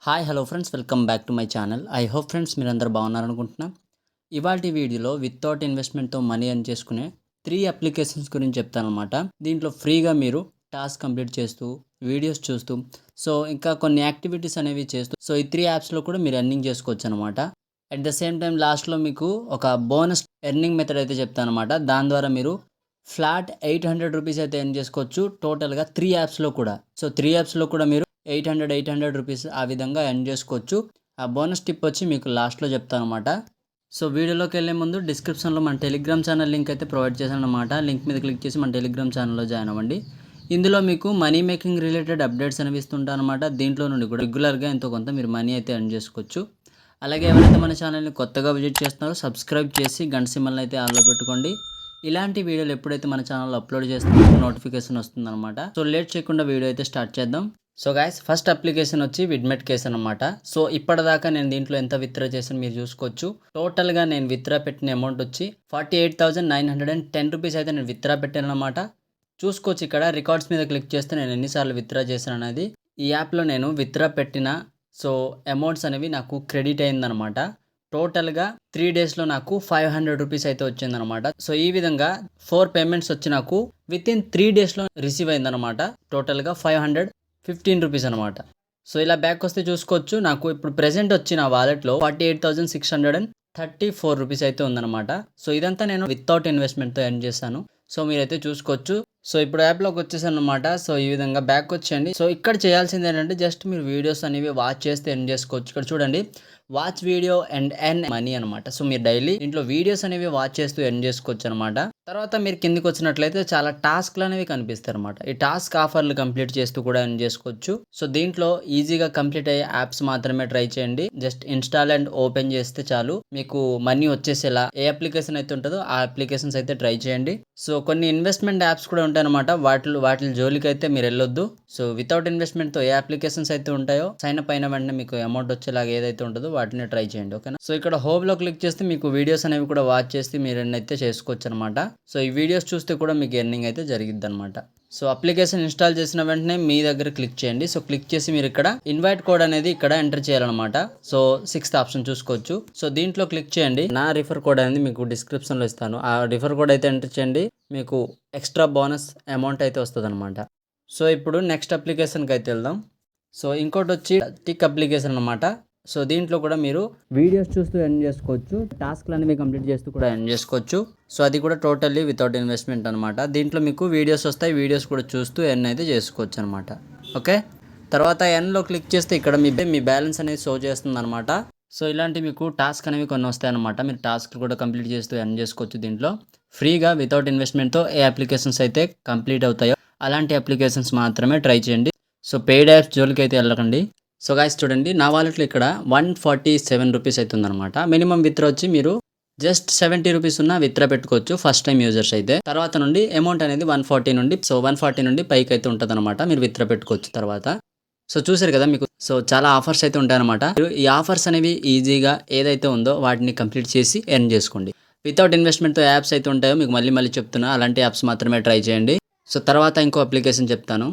Hi hello friends, welcome back to my channel. I hope friends మీరందరూ బాగున్నారనుకుంటున్నా. ఇవాల్టి వీడియోలో without ఇన్వెస్ట్మెంట్తో money earn చేసుకునే 3 applications గురించి చెప్తానమాట. దీంట్లో ఫ్రీగా మీరు టాస్క్ కంప్లీట్ చేస్తూ వీడియోస్ చూస్తూ ఇంకా కొన్ని యాక్టివిటీస్ అనేవి చేస్తూ ఈ 3 యాప్స్లో కూడా మీరు ఎర్నింగ్ చేసుకోవచ్చు అనమాట. అట్ ద సేమ్ టైం లాస్ట్లో మీకు ఒక బోనస్ ఎర్నింగ్ మెథడ్ అయితే చెప్తానమాట. దాని ద్వారా మీరు ఫ్లాట్ 800 రూపీస్ అయితే ఎర్న్ చేసుకోవచ్చు టోటల్గా 3 యాప్స్లో కూడా. 3 యాప్స్లో కూడా మీరు 800 రూపీస్ ఆ విధంగా ఎర్న్ చేసుకోవచ్చు. ఆ బోనస్ టిప్ వచ్చి మీకు లాస్ట్లో చెప్తాను అనమాట. వీడియోలోకి వెళ్ళే ముందు డిస్క్రిప్షన్లో మన టెలిగ్రామ్ ఛానల్ లింక్ అయితే ప్రొవైడ్ చేశాను అనమాట. లింక్ మీద క్లిక్ చేసి మన టెలిగ్రామ్ ఛానల్లో జాయిన్ అవ్వండి. ఇందులో మీకు మనీ మేకింగ్ రిలేటెడ్ అప్డేట్స్ అనేవి ఇస్తుంటాను అనమాట. దీంట్లో నుండి కూడా రెగ్యులర్గా ఎంతో కొంత మీరు మనీ అయితే ఎర్న్ చేసుకోవచ్చు. అలాగే ఎవరైతే మన ఛానల్ని కొత్తగా విజిట్ చేస్తున్నారో సబ్స్క్రైబ్ చేసి గంట సింబల్ని అయితే ఆన్లో పెట్టుకోండి. ఇలాంటి వీడియోలు ఎప్పుడైతే మన ఛానల్లో అప్లోడ్ చేస్తున్నారో నోటిఫికేషన్ వస్తుందన్నమాట. లేట్ చేయకుండా వీడియో అయితే స్టార్ట్ చేద్దాం. గైస్, ఫస్ట్ అప్లికేషన్ వచ్చి విడ్మెట్ కేస్ అనమాట. ఇప్పటిదాకా నేను దీంట్లో ఎంత విత్డ్రా చేసాను మీరు చూసుకోవచ్చు. టోటల్గా నేను విత్డ్రా పెట్టిన అమౌంట్ వచ్చి 48,910 రూపీస్ అయితే నేను విత్డ్రా పెట్టాను అనమాట. చూసుకోవచ్చు ఇక్కడ రికార్డ్స్ మీద క్లిక్ చేస్తే నేను ఎన్నిసార్లు విత్డ్రా చేశాను అనేది. ఈ యాప్లో నేను విత్డ్రా పెట్టిన అమౌంట్స్ అనేవి నాకు క్రెడిట్ అయిందనమాట. టోటల్గా 3 డేస్లో నాకు 500 రూపీస్ అయితే వచ్చిందనమాట. ఈ విధంగా 4 పేమెంట్స్ వచ్చి నాకు వితిన్ 3 డేస్లో రిసీవ్ అయిందనమాట. టోటల్గా 515 రూపీస్ అనమాట. ఇలా బ్యాక్ వస్తే చూసుకోవచ్చు నాకు ఇప్పుడు ప్రెజెంట్ వచ్చి నా వాలెట్లో 48,634 రూపీస్ అయితే ఉందన్నమాట. ఇదంతా నేను వితౌట్ ఇన్వెస్ట్మెంట్తో ఎర్న్ చేశాను. మీరైతే చూసుకోవచ్చు. ఇప్పుడు యాప్లోకి వచ్చేసాను అనమాట. ఈ విధంగా బ్యాక్ వచ్చేయండి. ఇక్కడ చేయాల్సింది ఏంటంటే జస్ట్ మీరు వీడియోస్ అనేవి వాచ్ చేస్తే ఎర్న్ చేసుకోవచ్చు. ఇక్కడ చూడండి, watch video and earn money అనమాట. మీరు డైలీ ఇంట్లో వీడియోస్ అనేవి వాచ్ చేస్తూ ఎర్న్ చేసుకోవచ్చు అనమాట. తర్వాత మీరు కిందికి వచ్చినట్లయితే చాలా టాస్క్లు అనేవి కనిపిస్తాయి అనమాట. ఈ టాస్క్ ఆఫర్లు కంప్లీట్ చేస్తూ కూడా ఎర్న్ చేసుకోవచ్చు. దీంట్లో ఈజీగా కంప్లీట్ అయ్యే యాప్స్ మాత్రమే ట్రై చేయండి. జస్ట్ ఇన్స్టాల్ అండ్ ఓపెన్ చేస్తే చాలు మీకు మనీ వచ్చేసేలా ఏ అప్లికేషన్ అయితే ఉంటుందో ఆ అప్లికేషన్స్ అయితే ట్రై చేయండి. కొన్ని ఇన్వెస్ట్మెంట్ యాప్స్ కూడా ఉంటాయి అనమాట. వాటి జోలికి అయితే మీరు వెళ్ళొద్దు. వితౌట్ ఇన్వెస్ట్మెంట్ తో ఏ అప్లికేషన్స్ అయితే ఉంటాయో సైన్ అప్ అయిన వెంటనే మీకు అమౌంట్ వచ్చేలాగా ఏదైతే ఉంటుందో వాటిని ట్రై చేయండి. ఓకేనా. ఇక్కడ హోమ్ లో క్లిక్ చేస్తే మీకు వీడియోస్ అనేవి కూడా వాచ్ చేస్తే మీరు అయితే చేసుకోవచ్చు అనమాట. ఈ వీడియోస్ చూస్తే కూడా మీకు ఎర్నింగ్ అయితే జరిగిద్ది అనమాట. అప్లికేషన్ ఇన్స్టాల్ చేసిన వెంటనే మీ దగ్గర క్లిక్ చేయండి. క్లిక్ చేసి మీరు ఇక్కడ ఇన్వైట్ కోడ్ అనేది ఇక్కడ ఎంటర్ చేయాలన్నమాట. 6th ఆప్షన్ చూసుకోవచ్చు. దీంట్లో క్లిక్ చేయండి. నా రిఫర్ కోడ్ అనేది మీకు డిస్క్రిప్షన్ లో ఇస్తాను. ఆ రిఫర్ కోడ్ అయితే ఎంటర్ చేయండి. మీకు ఎక్స్ట్రా బోనస్ అమౌంట్ అయితే వస్తుంది అనమాట. ఇప్పుడు నెక్స్ట్ అప్లికేషన్కి అయితే వెళ్దాం. ఇంకోటి వచ్చి టిక్ అప్లికేషన్ అనమాట. దీంట్లో కూడా మీరు వీడియోస్ చూస్తూ ఎర్న్ చేసుకోవచ్చు. టాస్క్లు అనేవి కంప్లీట్ చేస్తూ కూడా ఎర్న్ చేసుకోవచ్చు. అది కూడా టోటల్లీ వితౌట్ ఇన్వెస్ట్మెంట్ అనమాట. దీంట్లో మీకు వీడియోస్ వస్తాయి. వీడియోస్ కూడా చూస్తూ ఎర్న్ అయితే చేసుకోవచ్చు అనమాట. ఓకే. తర్వాత ఎన్లో క్లిక్ చేస్తే ఇక్కడ మీ బ్యాలెన్స్ అనేది షో చేస్తుంది అనమాట. ఇలాంటి మీకు టాస్క్ అనేవి కొన్ని వస్తాయి అనమాట. మీరు టాస్క్లు కూడా కంప్లీట్ చేస్తూ ఎర్న్ చేసుకోవచ్చు. దీంట్లో ఫ్రీగా వితౌట్ ఇన్వెస్ట్మెంట్తో ఏ అప్లికేషన్స్ అయితే కంప్లీట్ అవుతాయో అలాంటి అప్లికేషన్స్ మాత్రమే ట్రై చేయండి. పెయిడ్ యాప్స్ జోలికి అయితే వెళ్ళకండి. గైస్ చూడండి, నా వాలెట్లో ఇక్కడ 147 రూపీస్ అయితే ఉందన్నమాట. మినిమం విత్డ్రా వచ్చి మీరు జస్ట్ 70 రూపీస్ ఉన్న విత్డ్రా పెట్టుకోవచ్చు ఫస్ట్ టైం యూజర్స్ అయితే. తర్వాత నుండి అమౌంట్ అనేది 140 నుండి పైకి అయితే ఉంటుంది అనమాట. మీరు విత్డ్రా పెట్టుకోవచ్చు తర్వాత. చూసారు కదా, మీకు చాలా ఆఫర్స్ అయితే ఉంటాయన్నమాట. ఈ ఆఫర్స్ అనేవి ఈజీగా ఏదైతే ఉందో వాటిని కంప్లీట్ చేసి ఎర్న్ చేసుకోండి. వితౌట్ ఇన్వెస్ట్మెంట్తో యాప్స్ అయితే ఉంటాయో మీకు మళ్ళీ చెప్తున్నా, అలాంటి యాప్స్ మాత్రమే ట్రై చేయండి. తర్వాత ఇంకో అప్లికేషన్ చెప్తాను.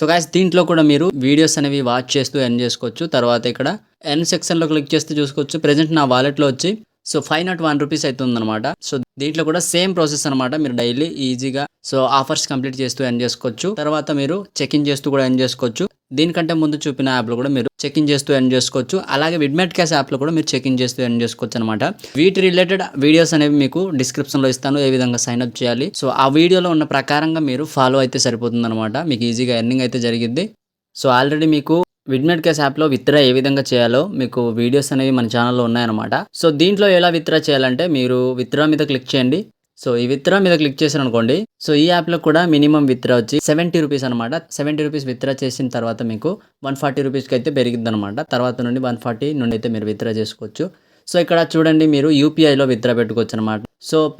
గైస్, దీంట్లో కూడా మీరు వీడియోస్ అనేవి వాచ్ చేస్తూ ఎర్న్ చేసుకోవచ్చు. తర్వాత ఇక్కడ ఎర్న్ సెక్షన్లో క్లిక్ చేస్తే చూసుకోవచ్చు. ప్రెజెంట్ నా వాలెట్లో వచ్చి 501 రూపీస్ అయితే ఉందన్నమాట. దీంట్లో కూడా సేమ్ ప్రాసెస్ అనమాట. మీరు డైలీ ఈజీగా ఆఫర్స్ కంప్లీట్ చేస్తూ ఎర్న్ చేసుకోవచ్చు. తర్వాత మీరు చెక్-ఇన్ చేస్తూ కూడా ఎర్న్ చేసుకోవచ్చు. దీనికంటే ముందు చూపిన యాప్లో కూడా మీరు చెక్-ఇన్ చేస్తూ ఎర్న్ చేసుకోవచ్చు. అలాగే విడ్మెట్ క్యాష్ యాప్లో కూడా మీరు చెక్-ఇన్ చేస్తూ ఎర్న్ చేసుకోవచ్చు అనమాట. వీటి రిలేటెడ్ వీడియోస్ అనేవి మీకు డిస్క్రిప్షన్లో ఇస్తాను, ఏ విధంగా సైన్ అప్ చేయాలి. ఆ వీడియోలో ఉన్న ప్రకారంగా మీరు ఫాలో అయితే సరిపోతుంది అనమాట. మీకు ఈజీగా ఎర్నింగ్ అయితే జరిగిద్ది. ఆల్రెడీ మీకు విడ్మెట్ క్యాష్ యాప్లో విత్డ్రా ఏ విధంగా చేయాలో మీకు వీడియోస్ అనేవి మన ఛానల్లో ఉన్నాయన్నమాట. దీంట్లో ఎలా విత్డ్రా చేయాలంటే మీరు విత్డ్రా మీద క్లిక్ చేయండి. ఈ విత్డ్రా మీద క్లిక్ చేశారు అనుకోండి. ఈ యాప్లో కూడా మినిమం విత్డ్రా వచ్చి 70 రూపీస్ అనమాట. 70 రూపీస్ విత్డ్రా చేసిన తర్వాత మీకు 140 రూపీస్కి అయితే పెరిగిద్ది అనమాట. తర్వాత నుండి 140 నుండి అయితే మీరు విత్డ్రా చేసుకోవచ్చు. ఇక్కడ చూడండి, మీరు యూపీఐలో విత్డ్రా పెట్టుకోవచ్చు అనమాట.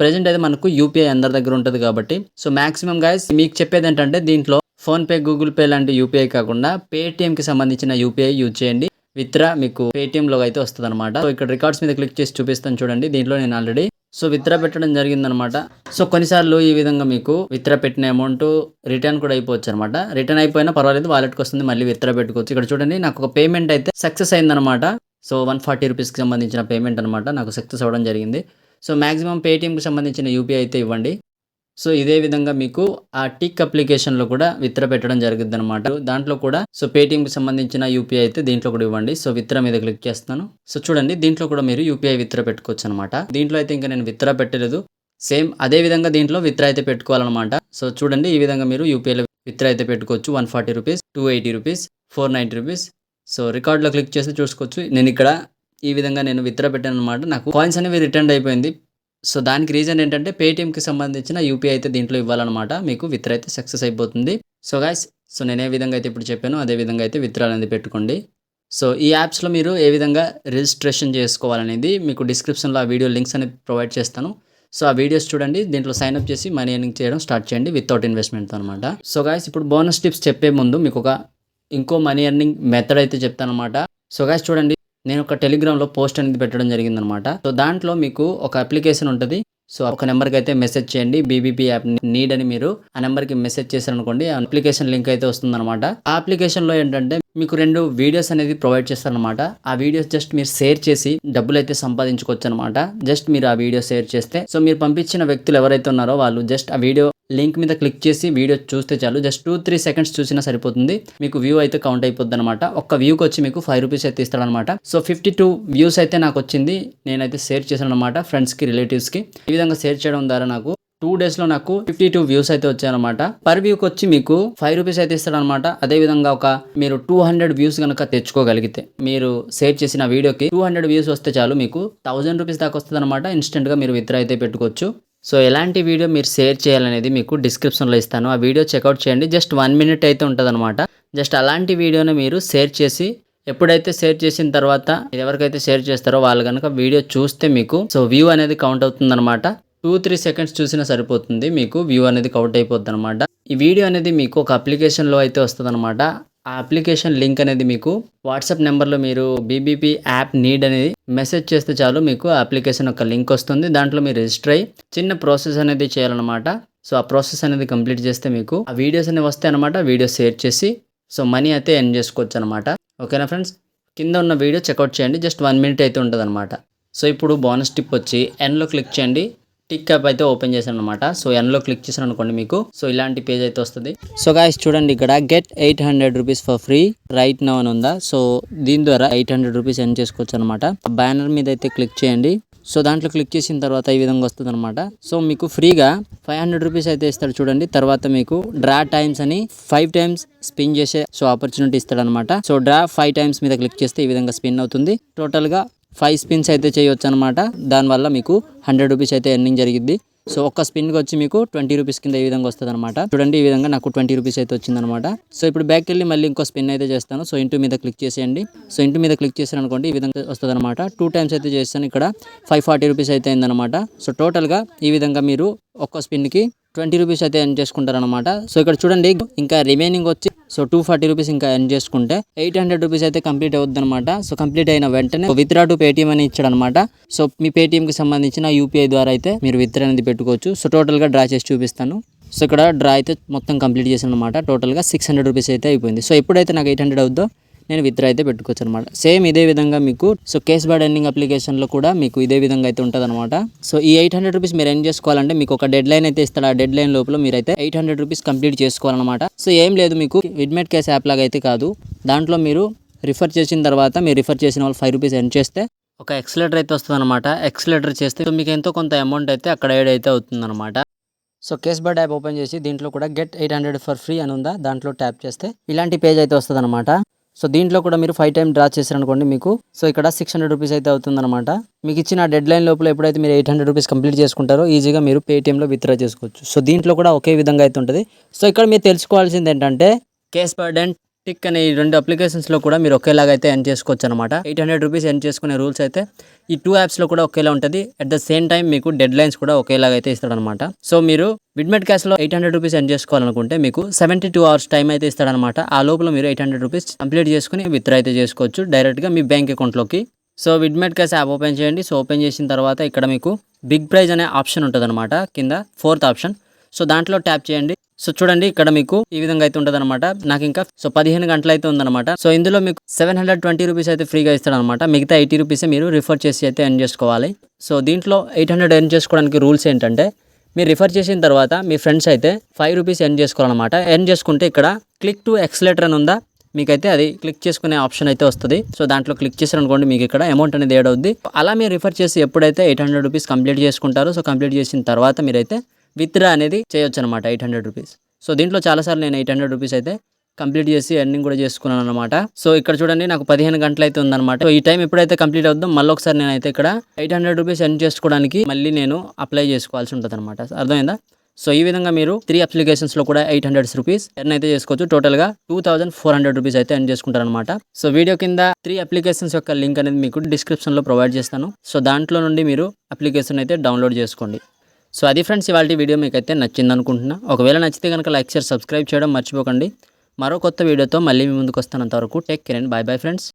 ప్రెజెంట్ అయితే మనకు యూపీఐ అందరి దగ్గర ఉంటుంది కాబట్టి మాక్సిమం గైస్ మీకు చెప్పేది ఏంటంటే దీంట్లో ఫోన్పే, గూగుల్ పే లాంటి యూపీఐ కాకుండా పేటిఎంకి సంబంధించిన యూపీఐ యూజ్ చేయండి. విత్డ్రా మీకు పేటిఎంలో అయితే వస్తుంది అనమాట. ఇక్కడ రికార్డ్స్ మీద క్లిక్ చేసి చూపిస్తాను చూడండి. దీంట్లో నేను ఆల్రెడీ సో విత్డ్రా పెట్టడం జరిగిందనమాట. సో కొన్నిసార్లు ఈ విధంగా మీకు విత్డ్రా పెట్టిన అమౌంట్ రిటర్న్ కూడా అయిపోవచ్చు అనమాట. రిటర్న్ అయిపోయినా పర్వాలేదు, వాలెట్కి వస్తుంది, మళ్ళీ విత్డ్రా పెట్టుకోవచ్చు. ఇక్కడ చూడండి నాకు ఒక పేమెంట్ అయితే సక్సెస్ అయిందనమాట. సో 140 రూపీస్కి సంబంధించిన పేమెంట్ అనమాట నాకు సక్సెస్ అవ్వడం జరిగింది. సో మ్యాక్సిమం పేటీఎంకి సంబంధించిన యూపీఐ అయితే ఇవ్వండి. సో ఇదే విధంగా మీకు ఆ టిక్ అప్లికేషన్లో కూడా విత్డ్రా పెట్టడం జరుగుద్ది అనమాట. దాంట్లో కూడా సో పేటీఎంకి సంబంధించిన యూపీఐ అయితే దీంట్లో కూడా ఇవ్వండి. సో విత్డ్రా మీద క్లిక్ చేస్తాను. సో చూడండి దీంట్లో కూడా మీరు యూపీఐ విత్డ్రా పెట్టుకోవచ్చు అనమాట. దీంట్లో అయితే ఇంకా నేను విత్డ్రా పెట్టలేదు. సేమ్ అదే విధంగా దీంట్లో విత్డ్రా అయితే పెట్టుకోవాలన్నమాట. సో చూడండి ఈ విధంగా మీరు యూపీఐలో విత్డ్రా అయితే పెట్టుకోవచ్చు. 140 రూపీస్, 280 రూపీస్, 490 రూపీస్. సో రికార్డులో క్లిక్ చేసి చూసుకోవచ్చు. నేను ఇక్కడ ఈ విధంగా నేను విత్డ్రా పెట్టాను అనమాట. నాకు కాయిన్స్ అనేవి రిటర్న్ అయిపోయింది. సో దానికి రీజన్ ఏంటంటే పేటీఎంకి సంబంధించిన యూపీఐ అయితే దీంట్లో ఇవ్వాలన్నమాట. మీకు విత్డ్రా అయితే సక్సెస్ అయిపోతుంది. సో గైస్, సో నేను ఏ విధంగా అయితే ఇప్పుడు చెప్పానో అదే విధంగా అయితే విత్డ్రా అనేది పెట్టుకోండి. సో ఈ యాప్స్లో మీరు ఏ విధంగా రిజిస్ట్రేషన్ చేసుకోవాలనేది మీకు డిస్క్రిప్షన్లో ఆ వీడియో లింక్స్ అనేది ప్రొవైడ్ చేస్తాను. సో ఆ వీడియోస్ చూడండి, దీంట్లో సైన్అప్ చేసి మనీ ఎర్నింగ్ చేయడం స్టార్ట్ చేయండి వితౌట్ ఇన్వెస్ట్మెంట్తో అనమాట. సో గైస్, ఇప్పుడు బోనస్ టిప్స్ చెప్పే ముందు మీకు ఇంకో మనీ ఎర్నింగ్ మెథడ్ అయితే చెప్తాను అనమాట. సో గైస్ చూడండి, నేను ఒక టెలిగ్రామ్లో పోస్ట్ అనేది పెట్టడం జరిగిందనమాట. సో దాంట్లో మీకు ఒక అప్లికేషన్ ఉంటుంది. సో ఒక నెంబర్కి అయితే మెసేజ్ చేయండి, బీబీపీ యాప్ నీడ్ అని. మీరు ఆ నెంబర్కి మెసేజ్ చేశారనుకోండి, ఆ అప్లికేషన్ లింక్ అయితే వస్తుందన్నమాట. ఆ అప్లికేషన్లో ఏంటంటే మీకు 2 వీడియోస్ అనేది ప్రొవైడ్ చేస్తారనమాట. ఆ వీడియోస్ జస్ట్ మీరు షేర్ చేసి డబ్బులు అయితే సంపాదించుకోవచ్చు అనమాట. జస్ట్ మీరు ఆ వీడియో షేర్ చేస్తే, సో మీరు పంపించిన వ్యక్తులు ఎవరైతే ఉన్నారో వాళ్ళు జస్ట్ ఆ వీడియో లింక్ మీద క్లిక్ చేసి వీడియో చూస్తే చాలు. జస్ట్ 2-3 సెకండ్స్ చూసినా సరిపోతుంది. మీకు వ్యూ అయితే కౌంట్ అయిపోద్ది అనమాట. ఒక్క వ్యూకి వచ్చి మీకు 5 రూపీస్ అయితే ఇస్తాడనమాట. సో 52 వ్యూస్ అయితే నాకు వచ్చింది. నేనైతే షేర్ చేశాను అనమాట ఫ్రెండ్స్కి, రిలేటివ్స్కి. ఈ విధంగా షేర్ చేయడం ద్వారా నాకు 2 డేస్లో నాకు 52 వ్యూస్ అయితే వచ్చాయన్నమాట. పర్ వ్యూకి వచ్చి మీకు 5 రూపీస్ అయితే ఇస్తాడనమాట. అదేవిధంగా మీరు 200 వ్యూస్ కనుక తెచ్చుకోగలిగితే, మీరు షేర్ చేసిన వీడియోకి 200 వ్యూస్ వస్తే చాలు, మీకు 1000 రూపీస్ దాకా వస్తుంది అనమాట. ఇన్స్టెంట్గా మీరు విత్డ్రా అయితే పెట్టుకోవచ్చు. సో ఎలాంటి వీడియో మీరు షేర్ చేయాలనేది మీకు డిస్క్రిప్షన్లో ఇస్తాను. ఆ వీడియో చెక్అవుట్ చేయండి. జస్ట్ 1 మినిట్ అయితే ఉంటుంది అనమాట. జస్ట్ అలాంటి వీడియోని మీరు షేర్ చేసి, ఎప్పుడైతే షేర్ చేసిన తర్వాత ఎవరికైతే షేర్ చేస్తారో వాళ్ళు కనుక వీడియో చూస్తే మీకు సో వ్యూ అనేది కౌంట్ అవుతుంది అనమాట. 2-3 సెకండ్స్ చూసినా సరిపోతుంది, మీకు వ్యూ అనేది కౌంట్ అయిపోద్ది అనమాట. ఈ వీడియో అనేది మీకు ఒక అప్లికేషన్లో అయితే వస్తుంది అనమాట. ఆ అప్లికేషన్ లింక్ అనేది మీకు వాట్సాప్ నెంబర్లో మీరు బీబీపీ యాప్ నీడ్ అనేది మెసేజ్ చేస్తే చాలు, మీకు ఆ అప్లికేషన్ ఒక లింక్ వస్తుంది. దాంట్లో మీరు రిజిస్టర్ అయ్యి చిన్న ప్రాసెస్ అనేది చేయాలన్నమాట. సో ఆ ప్రాసెస్ అనేది కంప్లీట్ చేస్తే మీకు ఆ వీడియోస్ అనేవి వస్తాయి అనమాట. వీడియో షేర్ చేసి సో మనీ అయితే ఎర్న్ చేసుకోవచ్చు అనమాట. ఓకేనా ఫ్రెండ్స్, కింద ఉన్న వీడియో చెక్అవుట్ చేయండి. జస్ట్ 1 మినిట్ అయితే ఉంటుంది అనమాట. సో ఇప్పుడు బోనస్ టిప్ వచ్చి ఎన్లో క్లిక్ చేయండి. టిక్ యాప్ అయితే ఓపెన్ చేశాను అనమాట. సో ఎన్లో క్లిక్ చేశాను అనుకోండి, మీకు సో ఇలాంటి పేజ్ అయితే వస్తుంది. సో గాయ్స్ చూడండి, ఇక్కడ get 800 rupees for free right now అని ఉందా. సో దీని ద్వారా 800 రూపీస్ ఎర్న్ చేసుకోవచ్చు అనమాట. బ్యానర్ మీద అయితే క్లిక్ చేయండి. సో దాంట్లో క్లిక్ చేసిన తర్వాత ఈ విధంగా వస్తుంది అనమాట. సో మీకు ఫ్రీగా 500 రూపీస్ అయితే ఇస్తాడు చూడండి. తర్వాత మీకు డ్రా టైమ్స్ అని 5 టైమ్స్ స్పిన్ చేసే సో ఆపర్చునిటీ ఇస్తాడు అనమాట. సో డ్రా 5 టైమ్స్ మీద క్లిక్ చేస్తే ఈ విధంగా స్పిన్ అవుతుంది. టోటల్గా 5 స్పిన్స్ అయితే చేయొచ్చు అనమాట. దానివల్ల మీకు 100 రూపీస్ అయితే ఎర్నింగ్ జరిగింది. సో ఒక్క స్పిన్కి వచ్చి మీకు 20 రూపీస్ కింద ఈ విధంగా వస్తుంది అనమాట. చూడండి, ఈ విధంగా నాకు 20 రూపీస్ అయితే వచ్చిందనమాట. సో ఇప్పుడు బ్యాక్ వెళ్ళి మళ్ళీ ఇంకో స్పిన్ అయితే చేస్తాను. సో ఇంటూ మీద క్లిక్ చేసేయండి. సో ఇంటూ మీద క్లిక్ చేశాను అనుకోండి, ఈ విధంగా వస్తుంది అనమాట. 2 టైమ్స్ అయితే చేస్తాను. ఇక్కడ 540 రూపీస్ అయితే అయిందనమాట. సో టోటల్గా ఈ విధంగా మీరు ఒక్క స్పిన్కి 20 రూపీస్ అయితే ఎర్న్ చేసుకుంటారనమాట. సో ఇక్కడ చూడండి, ఇంకా రిమైనింగ్ వచ్చి సో 240 రూపీస్ ఇంకా ఎర్న్ చేసుకుంటే 800 రూపీస్ అయితే కంప్లీట్ అవుద్ది అనమాట. సో కంప్లీట్ అయిన వెంటనే విత్డ్రా టు పేటీఎం అని ఇచ్చాడు అనమాట. సో మీ పేటీఎంకి సంబంధించిన యూపీఐ ద్వారా అయితే మీరు విత్డ్రా అనేది పెట్టుకోవచ్చు. సో టోటల్గా డ్రా చేసి చూపిస్తాను. సో ఇక్కడ డ్రా అయితే మొత్తం కంప్లీట్ చేశాను అనమాట. టోటల్గా 600 రూపీస్ అయితే అయిపోయింది. సో ఎప్పుడైతే నాకు 800 అవుద్దో నేను విత్డ్రా అయితే పెట్టుకోవచ్చు అనమాట. సేమ్ ఇదే విధంగా మీకు సో కేస్ బర్డ్ ఎర్నింగ్ అప్లికేషన్లో కూడా మీకు ఇదే విధంగా అయితే ఉంటుంది అనమాట. సో ఈ 800 రూపీస్ మీరు ఎర్న్ చేసుకోవాలంటే మీకు ఒక డెడ్ లైన్ అయితే ఇస్తాడు. ఆ డెడ్ లైన్ లోపల మీరైతే 800 రూపీస్ కంప్లీట్ చేసుకోవాలన్నమాట. సో ఏం లేదు, మీకు విడ్మెట్ కేస్ యాప్ లాగా అయితే కాదు. దాంట్లో మీరు రిఫర్ చేసిన తర్వాత మీరు రిఫర్ చేసిన వాళ్ళు 5 రూపీస్ ఎర్న్ చేస్తే ఒక ఎక్సలేటర్ అయితే వస్తుంది అనమాట. ఎక్సలేటర్ చేస్తే మీకు ఎంతో కొంత అమౌంట్ అయితే అక్కడ యాడ్ అయితే అవుతుంది అనమాట. So case bird app open చేసి దీంట్లో కూడా గెట్ 800 ఫర్ ఫ్రీ అని ఉందా, దాంట్లో ట్యాప్ చేస్తే ఇలాంటి పేజ్ అయితే వస్తుంది అనమాట. సో దీంట్లో కూడా మీరు 5 టైమ్ డ్రా చేశారనుకోండి, మీకు సో ఇక్కడ 600 రూపీస్ అయితే అవుతుందన్నమాట. మీకు ఇచ్చిన డెడ్ లైన్ లోపల ఎప్పుడైతే మీరు 800 రూపీస్ కంప్లీట్ చేసుకుంటారో ఈజీగా మీరు పేటీఎంలో విత్డ్రా చేసుకోవచ్చు. సో దీంట్లో కూడా ఒకే విధంగా అయితే ఉంటుంది. సో ఇక్కడ మీరు తెలుసుకోవాల్సింది ఏంటంటే కేస్ బర్డ్ అండ్ టిక్ అనే ఈ 2 అప్లికేషన్స్లో కూడా మీరు ఒకేలాగా అయితే ఎర్న్ చేసుకోవచ్చు అనమాట. 800 రూపీస్ ఎర్న్ చేసుకునే రూల్స్ అయితే ఈ 2 యాప్స్లో కూడా ఒకేలా ఉంటుంది. అట్ ద సేమ్ టైం మీకు డెడ్ లైన్స్ కూడా ఒకేలాగా అయితే ఇస్తాడనమాట. సో మీరు విడ్మెట్ క్యాష్లో 800 రూపీస్ ఎర్న్ చేసుకోవాలనుకుంటే మీకు 72 అవర్స్ టైం అయితే ఇస్తాడనమాట. ఆ లోపల మీరు 800 రూపీస్ కంప్లీట్ చేసుకుని విత్డ్రా అయితే చేసుకోవచ్చు డైరెక్ట్గా మీ బ్యాంక్ అకౌంట్లోకి. సో విడ్మెట్ కేస్ యాప్ ఓపెన్ చేయండి. సో ఓపెన్ చేసిన తర్వాత ఇక్కడ మీకు బిగ్ ప్రైజ్ అనే ఆప్షన్ ఉంటుందన్నమాట, కింద 4th ఆప్షన్. సో దాంట్లో ట్యాప్ చేయండి. సో చూడండి ఇక్కడ మీకు ఈ విధంగా అయితే ఉంటుందన్నమాట. నాకు ఇంకా 15 గంటలు అయితే ఉందన్నమాట. సో ఇందులో మీకు 720 రూపీస్ అయితే ఫ్రీగా ఇస్తాడనమాట. మిగతా 80 రూపీసే మీరు రిఫర్ చేసి అయితే ఎర్న్ చేసుకోవాలి. సో దీంట్లో 800 ఎర్న్ చేసుకోవడానికి రూల్స్ ఏంటంటే, మీరు రిఫర్ చేసిన తర్వాత మీ ఫ్రెండ్స్ అయితే 5 రూపీస్ ఎర్న్ చేసుకోవాలన్నమాట. ఎర్న్ చేసుకుంటే ఇక్కడ క్లిక్ టు ఎక్సలేటర్ అని ఉందా, మీకైతే అది క్లిక్ చేసుకునే ఆప్షన్ అయితే వస్తుంది. సో దాంట్లో క్లిక్ చేశారనుకోండి, మీకు ఇక్కడ అమౌంట్ అనేది యాడ్ అవుద్ది. అలా మీరు రిఫర్ చేసి ఎప్పుడైతే 800 రూపీస్ కంప్లీట్ చేసుకుంటారో, సో కంప్లీట్ చేసిన తర్వాత మీరైతే విత్డ్రా అనేది చేయొచ్చు అనమాట 800 రూపీస్. సో దీంట్లో చాలాసార్లు నేను 800 రూపీస్ అయితే కంప్లీట్ చేసి ఎర్నింగ్ కూడా చేసుకున్నాను అనమాట. సో ఇక్కడ చూడండి నాకు 15 గంటలు అయితే ఉందన్నమాట. సో ఈ టైం ఎప్పుడైతే కంప్లీట్ అవుతుందో మళ్ళీ ఒకసారి నేనైతే ఇక్కడ 800 రూపీస్ ఎర్న్ చేసుకోవడానికి మళ్ళీ నేను అప్లై చేసుకోవాల్సి ఉంటుంది అనమాట. అర్థమైందా? సో ఈ విధంగా మీరు 3 అప్లికేషన్స్లో కూడా 800 రూపీస్ ఎర్న్ అయితే చేసుకోవచ్చు. టోటల్గా 2400 రూపీస్ అయితే ఎర్న్ చేసుకుంటారనమాట. సో వీడియో కింద 3 అప్లికేషన్స్ యొక్క లింక్ అనేది మీకు డిస్క్రిప్షన్లో ప్రొవైడ్ చేస్తాను. సో దాంట్లో నుండి మీరు అప్లికేషన్ అయితే డౌన్లోడ్ చేసుకోండి. సో అది ఫ్రెండ్స్, ఇవాళ వీడియో మీకు అయితే నచ్చింది అనుకుంటున్నా. ఒకవేళ నచ్చితే కనుక లైక్, షేర్, సబ్స్క్రైబ్ చేయడం మర్చిపోకండి. మరో కొత్త వీడియోతో మళ్ళీ మీ ముందుకు వస్తాను. అంతవరకు take care and by bye friends.